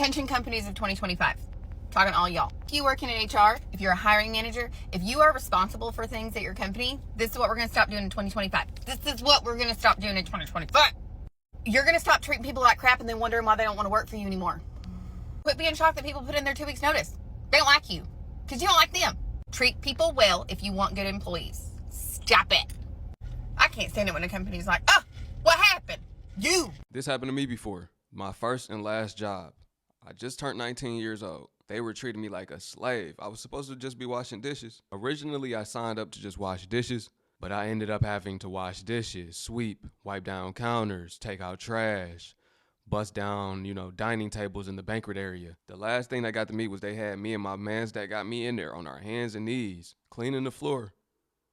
Attention companies of 2025. Talking to all y'all. If you work in HR, if you're a hiring manager, if you are responsible for things at your company, this is what we're going to stop doing in 2025. This is what we're going to stop doing in 2025. You're going to stop treating people like crap and then wondering why they don't want to work for you anymore. Quit being shocked that people put in their 2 weeks notice. They don't like you because you don't like them. Treat people well if you want good employees. Stop it. I can't stand it when a company's like, oh, what happened? You. This happened to me before. My first and last job. I just turned 19 years old. They were treating me like a slave. I was supposed to just be washing dishes. Originally, I signed up to just wash dishes, but I ended up having to wash dishes, sweep, wipe down counters, take out trash, bust down, dining tables in the banquet area. The last thing that got to me was they had me and my mans that got me in there on our hands and knees, cleaning the floor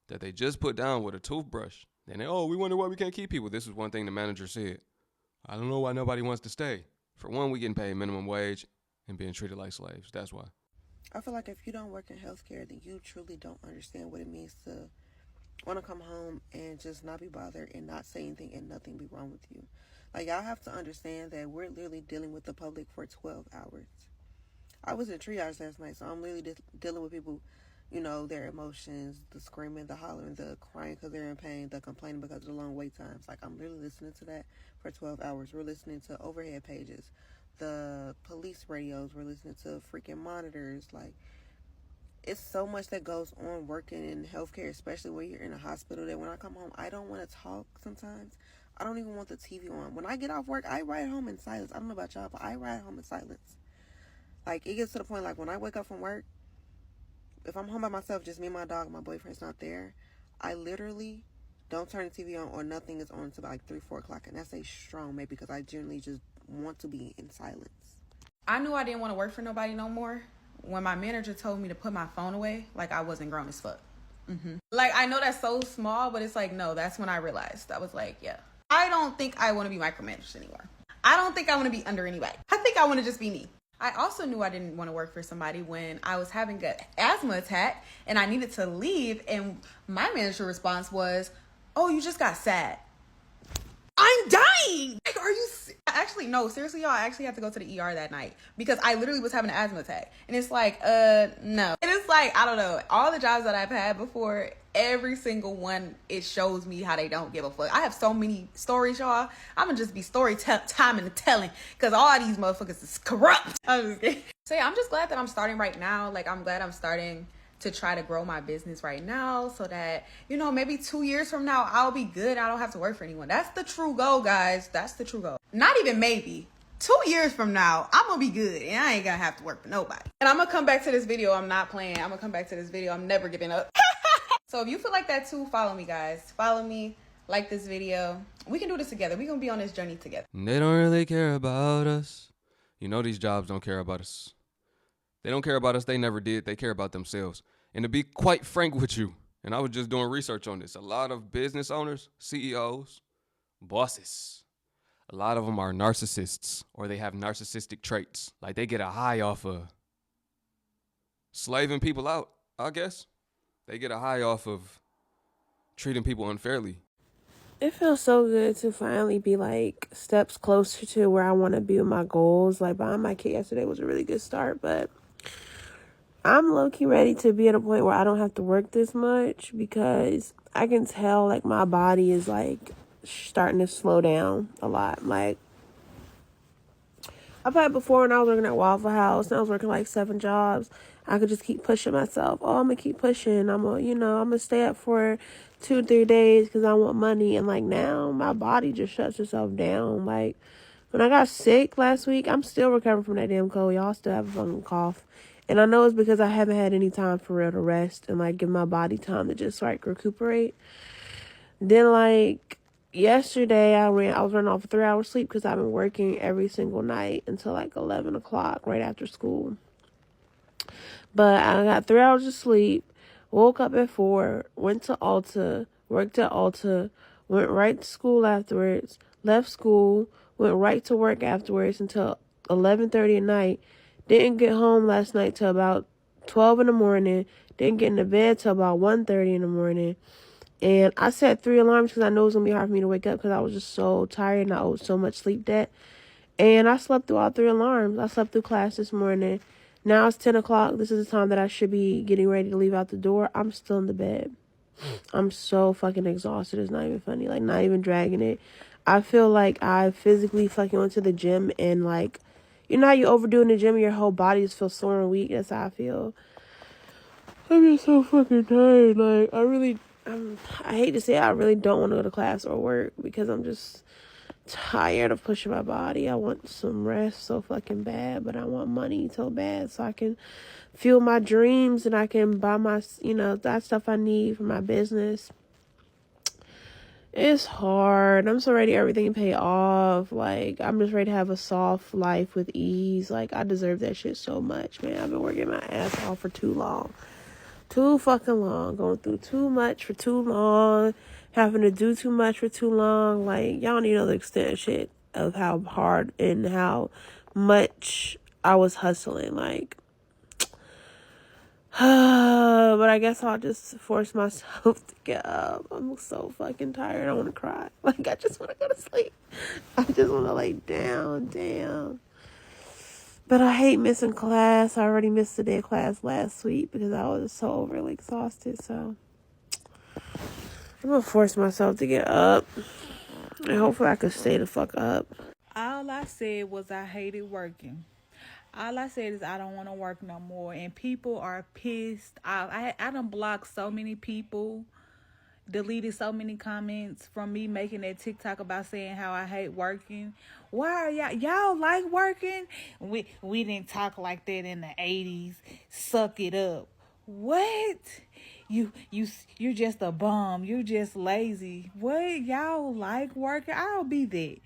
that they just put down with a toothbrush. Then we wonder why we can't keep people. This is one thing the manager said. I don't know why nobody wants to stay. For one, we getting paid minimum wage and being treated like slaves. That's why. I feel like if you don't work in healthcare, then you truly don't understand what it means to want to come home and just not be bothered and not say anything and nothing be wrong with you. Like, y'all have to understand that we're literally dealing with the public for 12 hours. I was in triage last night, so I'm literally dealing with people, their emotions, the screaming, the hollering, the crying because they're in pain, the complaining because of the long wait times. Like, I'm literally listening to that for 12 hours. We're listening to overhead pages, the police radios, we're listening to freaking monitors. Like, it's so much that goes on working in healthcare, especially when you're in a hospital, that when I come home, I don't want to talk sometimes. I don't even want the TV on. When I get off work, I ride home in silence. I don't know about y'all, but I ride home in silence. Like, it gets to the point, like, when I wake up from work, if I'm home by myself, just me and my dog, my boyfriend's not there, I literally don't turn the TV on or nothing is on until like 3, 4 o'clock. And that's a strong maybe because I generally just want to be in silence. I knew I didn't want to work for nobody no more when my manager told me to put my phone away, like I wasn't grown as fuck. Like, I know that's so small, but it's like, no, that's when I realized. I was like, yeah, I don't think I want to be micromanaged anymore. I don't think I want to be under anybody. I think I want to just be me. I also knew I didn't want to work for somebody when I was having an asthma attack and I needed to leave. And my manager response was, oh, you just got sad. I'm dying. Like, are you? Actually, no, seriously, y'all, I actually had to go to the ER that night because I literally was having an asthma attack. And it's like, no. And it's like, I don't know. All the jobs that I've had before, every single one, it shows me how they don't give a fuck. I have so many stories, y'all. I'm gonna just be time and telling because all these motherfuckers is corrupt. I'm just kidding. So yeah, I'm just glad that I'm starting right now. Like, I'm glad I'm starting to try to grow my business right now so that, maybe 2 years from now, I'll be good. I don't have to work for anyone. That's the true goal, guys. That's the true goal. Not even maybe. 2 years from now, I'm gonna be good and I ain't gonna have to work for nobody. And I'm gonna come back to this video. I'm not playing. I'm gonna come back to this video. I'm never giving up. So if you feel like that too, follow me, guys. Follow me. Like this video. We can do this together. We're gonna be on this journey together. They don't really care about us. These jobs don't care about us. They don't care about us. They never did. They care about themselves. And to be quite frank with you, and I was just doing research on this, a lot of business owners, CEOs, bosses, a lot of them are narcissists or they have narcissistic traits. Like, they get a high off of slaving people out, I guess. They get a high off of treating people unfairly. It feels so good to finally be like steps closer to where I want to be with my goals. Like, buying my kit yesterday was a really good start, but I'm low-key ready to be at a point where I don't have to work this much because I can tell like my body is like starting to slow down a lot. Like, I've had before when I was working at Waffle House and I was working like 7 jobs. I could just keep pushing myself. Oh, I'm gonna keep pushing. I'm gonna stay up for 2-3 days because I want money. And like, now my body just shuts itself down. Like, when I got sick last week, I'm still recovering from that damn cold. Y'all still have a fucking cough. And I know it's because I haven't had any time for real to rest and like give my body time to just like recuperate. Then like yesterday I was running off a 3-hour sleep because I've been working every single night until like 11 o'clock right after school. But I got 3 hours of sleep, woke up at 4, went to Ulta, worked at Ulta, went right to school afterwards, left school, went right to work afterwards until 11:30 at night. Didn't get home last night till about 12 in the morning. Didn't get into bed till about 1:30 in the morning. And I set 3 alarms because I know it was going to be hard for me to wake up because I was just so tired and I owed so much sleep debt. And I slept through all 3 alarms. I slept through class this morning. Now it's 10 o'clock. This is the time that I should be getting ready to leave out the door. I'm still in the bed. I'm so fucking exhausted. It's not even funny. Like, not even dragging it. I feel like I physically fucking went to the gym and, like, you know how you overdo in the gym and your whole body just feels sore and weak? That's how I feel. I'm just so fucking tired. Like, I hate to say it, I really don't want to go to class or work because I'm just tired of pushing my body. I want some rest so fucking bad, but I want money so bad so I can fuel my dreams and I can buy my, that stuff I need for my business. It's hard. I'm so ready everything to pay off. Like, I'm just ready to have a soft life with ease. Like, I deserve that shit so much, man. I've been working my ass off for too long. Too fucking long. Going through too much for too long. Having to do too much for too long. Like, y'all don't even know the extent of shit of how hard and how much I was hustling. Like, but I guess I'll just force myself to get up. I'm so fucking tired. I want to cry. Like, I just want to go to sleep. I just want to lay down. Damn. But I hate missing class. I already missed the day of class last week because I was so overly exhausted. So I'm going to force myself to get up. And hopefully I can stay the fuck up. All I said was I hated working. All I said is I don't want to work no more. And people are pissed off. I done blocked so many people, deleted so many comments from me making that TikTok about saying how I hate working. Why are y'all like working? We didn't talk like that in the 80s. Suck it up. What? You're just a bum. You're just lazy. What? Y'all like working? I'll be that.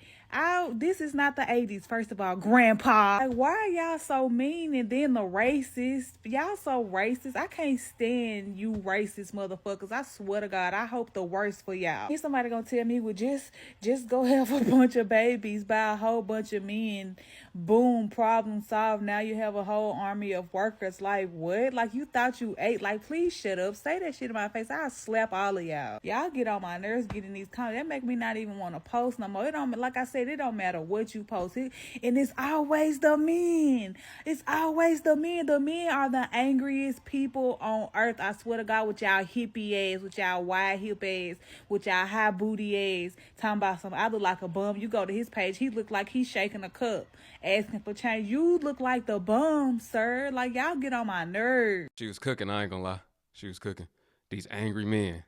This is not the 80s, first of all, grandpa. Like, why are y'all so mean? And then the racist. Y'all so racist. I can't stand you racist motherfuckers. I swear to God, I hope the worst for y'all. Ain't somebody gonna tell me, well, just go have a bunch of babies by a whole bunch of men. Boom, problem solved. Now you have a whole army of workers. Like, what? Like, you thought you ate. Like, please shut up. Say that shit in my face. I'll slap all of y'all. Y'all get on my nerves getting these comments. That make me not even want to post no more. It don't, like I said, it don't matter what you post. And it's always the men. It's always the men. The men are the angriest people on earth. I swear to God, with y'all hippie ass, with y'all wide hip ass, with y'all high booty ass, talking about something. I look like a bum. You go to his page, he look like he's shaking a cup, asking for change. You look like the bum, sir. Like, y'all get on my nerves. She was cooking, I ain't gonna lie. She was cooking. These angry men.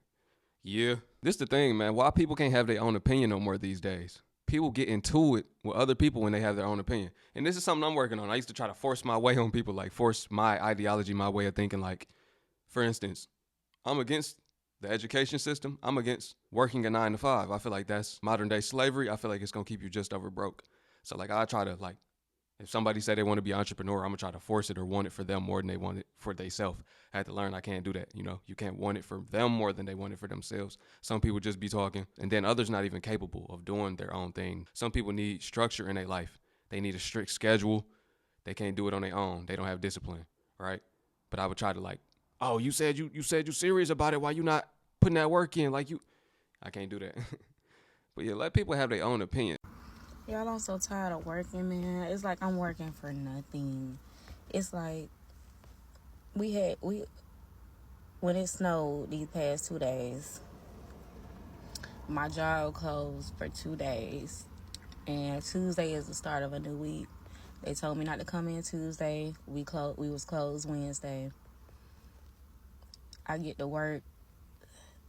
Yeah. This the thing, man. Why people can't have their own opinion no more these days? People get into it with other people when they have their own opinion. And this is something I'm working on. I used to try to force my way on people, like force my ideology, my way of thinking. Like, for instance, I'm against the education system. I'm against working a 9 to 5. I feel like that's modern day slavery. I feel like it's going to keep you just over broke. So, like, I try to, like, if somebody say they want to be an entrepreneur, I'm going to try to force it or want it for them more than they want it for themselves. I had to learn I can't do that. You know, you can't want it for them more than they want it for themselves. Some people just be talking, and then others not even capable of doing their own thing. Some people need structure in their life. They need a strict schedule. They can't do it on their own. They don't have discipline, right? But I would try to, like, oh, you said you serious about it. Why you not putting that work in? Like, I can't do that. But yeah, let people have their own opinion. Y'all, I'm so tired of working, man. It's like I'm working for nothing. It's like when it snowed these past 2 days, my job closed for 2 days, and Tuesday is the start of a new week. They told me not to come in Tuesday. We was closed Wednesday. I get to work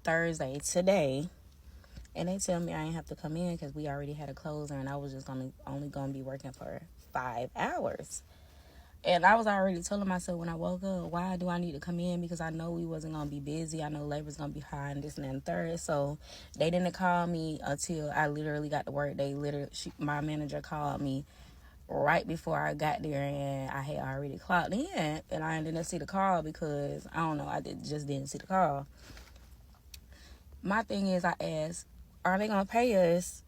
Thursday today, and they tell me I ain't have to come in because we already had a closer, and I was just only gonna be working for 5 hours. And I was already telling myself when I woke up, why do I need to come in? Because I know we wasn't going to be busy. I know labor's going to be high and this and that and third. So they didn't call me until I literally got to work. My manager called me right before I got there, and I had already clocked in. And I didn't see the call because, I don't know, just didn't see the call. My thing is, I asked, are they going to pay us?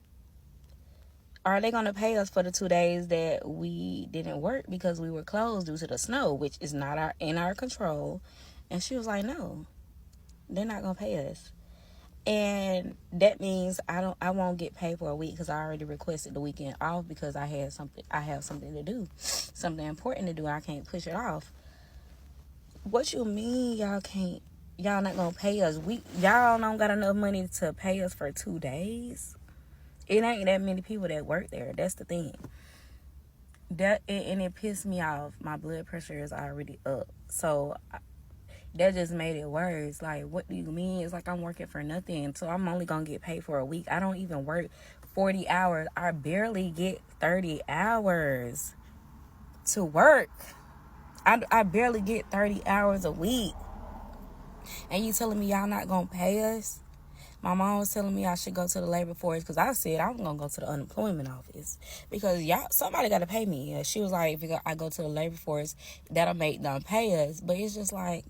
Are they going to pay us for the 2 days that we didn't work because we were closed due to the snow, which is not in our control? And she was like, no, they're not going to pay us. And that means I won't get paid for a week because I already requested the weekend off because I have something to do, something important to do. I can't push it off. What you mean y'all not gonna pay us? Y'all don't got enough money to pay us for 2 days? It ain't that many people that work there. That's the thing. And it pissed me off. My blood pressure is already up. So that just made it worse. Like, what do you mean? It's like I'm working for nothing. So I'm only going to get paid for a week. I don't even work 40 hours. I barely get 30 hours to work. I barely get 30 hours a week. And you telling me y'all not going to pay us? My mom was telling me I should go to the labor force because I said I was going to go to the unemployment office because somebody got to pay me. She was like, if I go to the labor force, that'll make them pay us. But it's just like,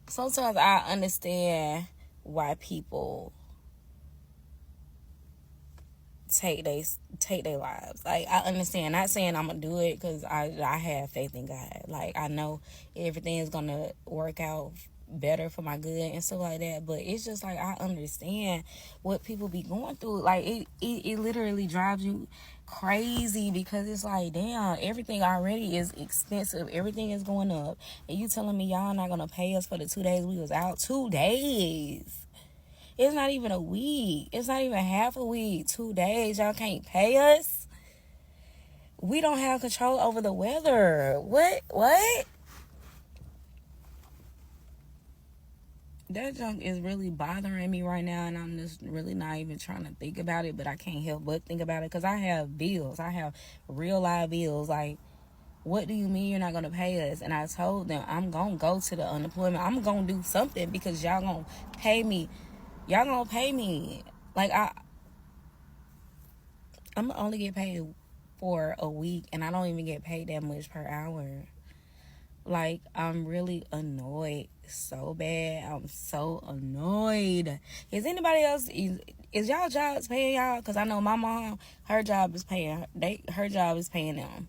sometimes I understand why people take their lives. Like, I understand. Not saying I'm gonna do it because I have faith in God. Like, I know everything is gonna work out better for my good and stuff like that. But it's just like, I understand what people be going through. Like, it literally drives you crazy because it's like, damn, everything already is expensive. Everything is going up, and you telling me y'all not gonna pay us for the 2 days we was out? 2 days. It's not even a week. It's not even half a week. 2 days. Y'all can't pay us? We don't have control over the weather. What? That junk is really bothering me right now, and I'm just really not even trying to think about it, but I can't help but think about it because I have bills. I have real live bills. Like, what do you mean you're not going to pay us? And I told them I'm going to go to the unemployment. I'm going to do something because y'all going to pay me. Y'all going to pay me. Like, I'm only get paid for a week, and I don't even get paid that much per hour. Like, I'm really annoyed so bad. I'm so annoyed. Is anybody else, is y'all jobs paying y'all? Because I know my mom, her job is paying them.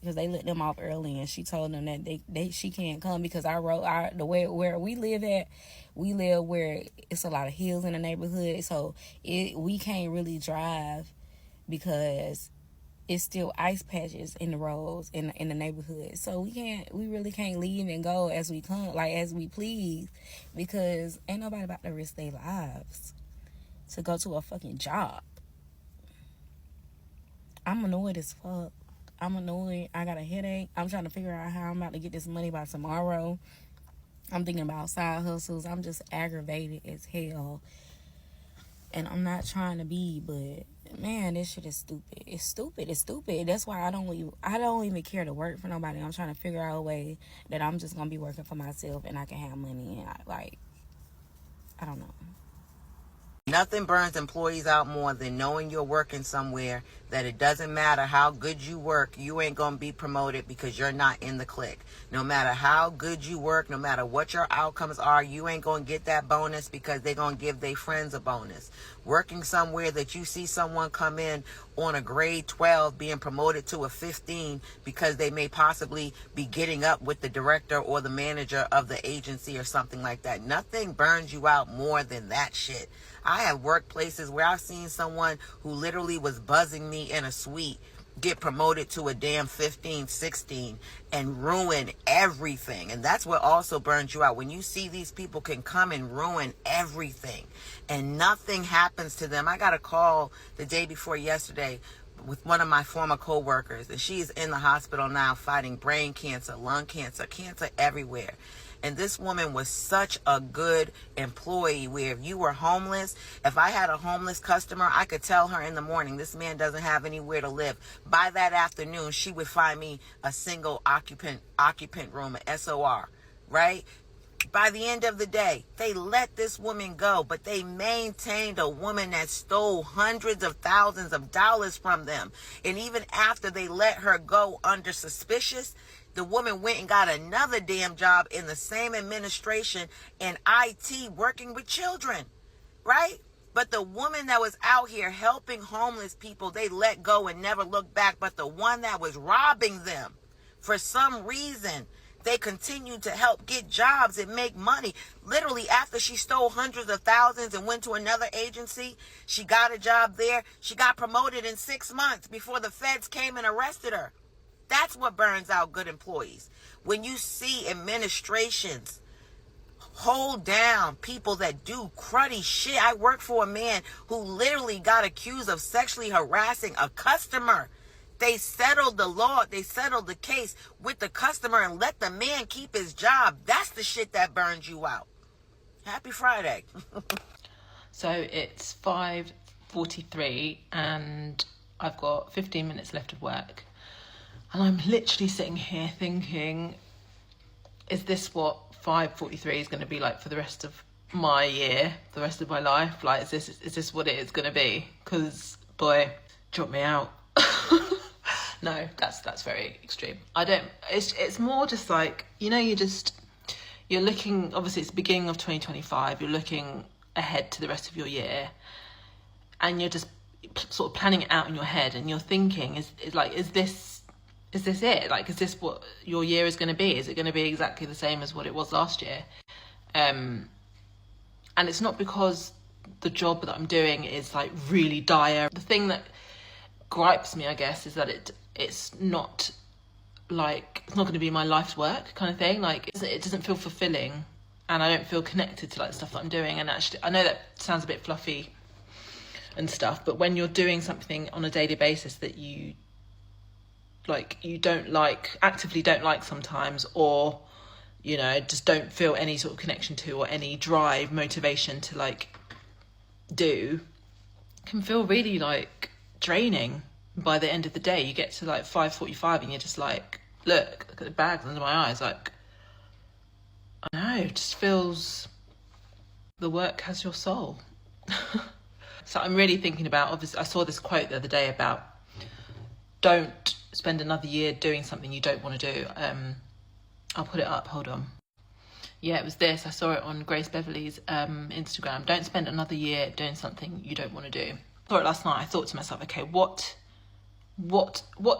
Because they let them off early, and she told them that she can't come because the way where we live at, we live where it's a lot of hills in the neighborhood, so we can't really drive because it's still ice patches in the roads in the neighborhood. So we really can't leave and go as we come, like as we please, because ain't nobody about to risk their lives to go to a fucking job. I'm annoyed as fuck. I'm annoyed. I got a headache. I'm trying to figure out how I'm about to get this money by tomorrow. I'm thinking about side hustles. I'm just aggravated as hell. And I'm not trying to be, but man, this shit is stupid. It's stupid. That's why I don't even care to work for nobody. I'm trying to figure out a way that I'm just gonna be working for myself and I can have money, and I don't know. Nothing burns employees out more than knowing you're working somewhere that it doesn't matter how good you work, you ain't going to be promoted because you're not in the clique. No matter how good you work, no matter what your outcomes are, you ain't going to get that bonus because they're going to give their friends a bonus. Working somewhere that you see someone come in on a grade 12 being promoted to a 15 because they may possibly be getting up with the director or the manager of the agency or something like that. Nothing burns you out more than that shit. I have worked places where I've seen someone who literally was buzzing me in a suite get promoted to a damn 15, 16 and ruin everything. And that's what also burns you out. When you see these people can come and ruin everything and nothing happens to them. I got a call the day before yesterday with one of my former co-workers, and she's in the hospital now fighting brain cancer, lung cancer, cancer everywhere. And this woman was such a good employee where if you were homeless, if I had a homeless customer, I could tell her in the morning, this man doesn't have anywhere to live. By that afternoon, she would find me a single occupant room, an SOR, right? By the end of the day, they let this woman go, but they maintained a woman that stole hundreds of thousands of dollars from them. And even after they let her go under suspicious, the woman went and got another damn job in the same administration in IT working with children, right? But the woman that was out here helping homeless people, they let go and never looked back. But the one that was robbing them, for some reason, They continued to help get jobs and make money. Literally, after she stole hundreds of thousands and went to another agency, she got a job there. She got promoted in 6 months before the feds came and arrested her. That's what burns out good employees. When you see administrations hold down people that do cruddy shit. I worked for a man who literally got accused of sexually harassing a customer. They settled the law. They settled the case with the customer and let the man keep his job. That's the shit that burns you out. Happy Friday. So it's 5:43 and I've got 15 minutes left of work. And I'm literally sitting here thinking, is this what 5:43 is going to be like for the rest of my year, the rest of my life? Like, is this what it is going to be? Because, boy, drop me out. No, that's very extreme. It's more just like, you're looking, obviously it's the beginning of 2025, you're looking ahead to the rest of your year, and you're just sort of planning it out in your head, and you're thinking, is this it? Like, is this what your year is going to be? Is it going to be exactly the same as what it was last year? And it's not because the job that I'm doing is like really dire. The thing that gripes me, I guess, is that it's not going to be my life's work kind of thing. Like, it doesn't feel fulfilling, and I don't feel connected to like the stuff that I'm doing. And actually, I know that sounds a bit fluffy and stuff, but when you're doing something on a daily basis that you actively don't like sometimes, or just don't feel any sort of connection to, or any drive, motivation to like do, can feel really like draining. By the end of the day, you get to like 5:45 and you're just like, look at the bags under my eyes. Like, I know, it just feels the work has your soul. So I'm really thinking about, obviously I saw this quote the other day about don't spend another year doing something you don't want to do. I'll put it up, hold on. Yeah, it was this. I saw it on Grace Beverly's Instagram. Don't spend another year doing something you don't want to do. I saw it last night. I thought to myself, okay, what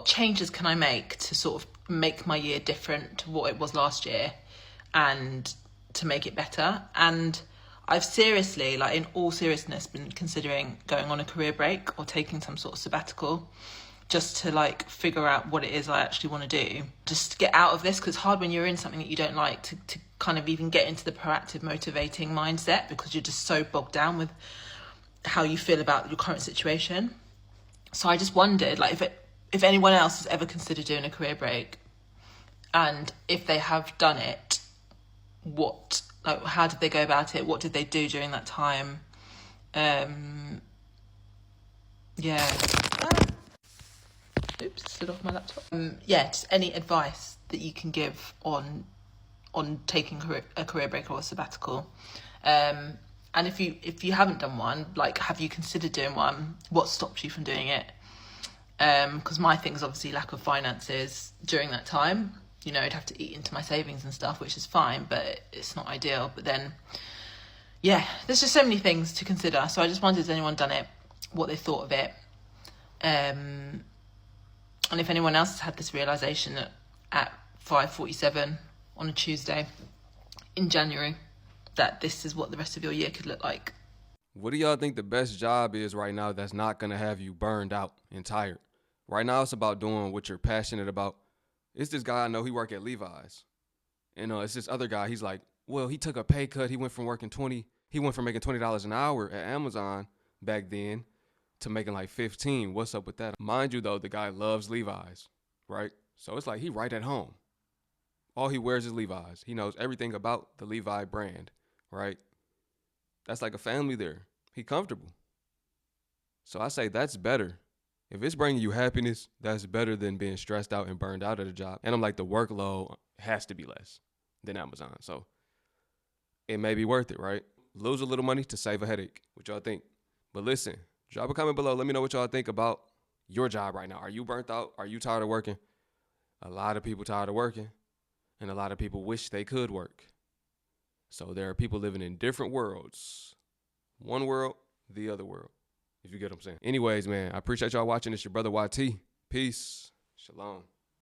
changes can I make to sort of make my year different to what it was last year, and to make it better? And I've seriously, like in all seriousness, been considering going on a career break or taking some sort of sabbatical, just to like figure out what it is I actually want to do, just to get out of this, because it's hard when you're in something that you don't like to kind of even get into the proactive, motivating mindset, because you're just so bogged down with how you feel about your current situation. So I just wondered, like, if anyone else has ever considered doing a career break, and if they have done it, how did they go about it? What did they do during that time? Oops, slid off my laptop. Just any advice that you can give on taking a career break or a sabbatical. And if you haven't done one, like, have you considered doing one? What stopped you from doing it? Because my thing is obviously lack of finances during that time. I'd have to eat into my savings and stuff, which is fine, but it's not ideal. But then, there's just so many things to consider. So I just wondered, has anyone done it? What they thought of it? And if anyone else has had this realisation at 5:47 on a Tuesday in January, that this is what the rest of your year could look like. What do y'all think the best job is right now that's not going to have you burned out and tired? Right now, it's about doing what you're passionate about. It's this guy I know, he work at Levi's. And it's this other guy, he's like, well, he took a pay cut. He went from making $20 an hour at Amazon back then to making like 15. What's up with that? Mind you, though, the guy loves Levi's, right? So it's like he right at home. All he wears is Levi's. He knows everything about the Levi brand, right? That's like a family there. He comfortable. So I say that's better. If it's bringing you happiness, that's better than being stressed out and burned out at a job. And I'm like, the workload has to be less than Amazon. So it may be worth it, right? Lose a little money to save a headache. What y'all think? But listen, drop a comment below. Let me know what y'all think about your job right now. Are you burnt out? Are you tired of working? A lot of people tired of working, and a lot of people wish they could work. So there are people living in different worlds. One world, the other world, if you get what I'm saying. Anyways, man, I appreciate y'all watching. It's your brother YT. Peace. Shalom.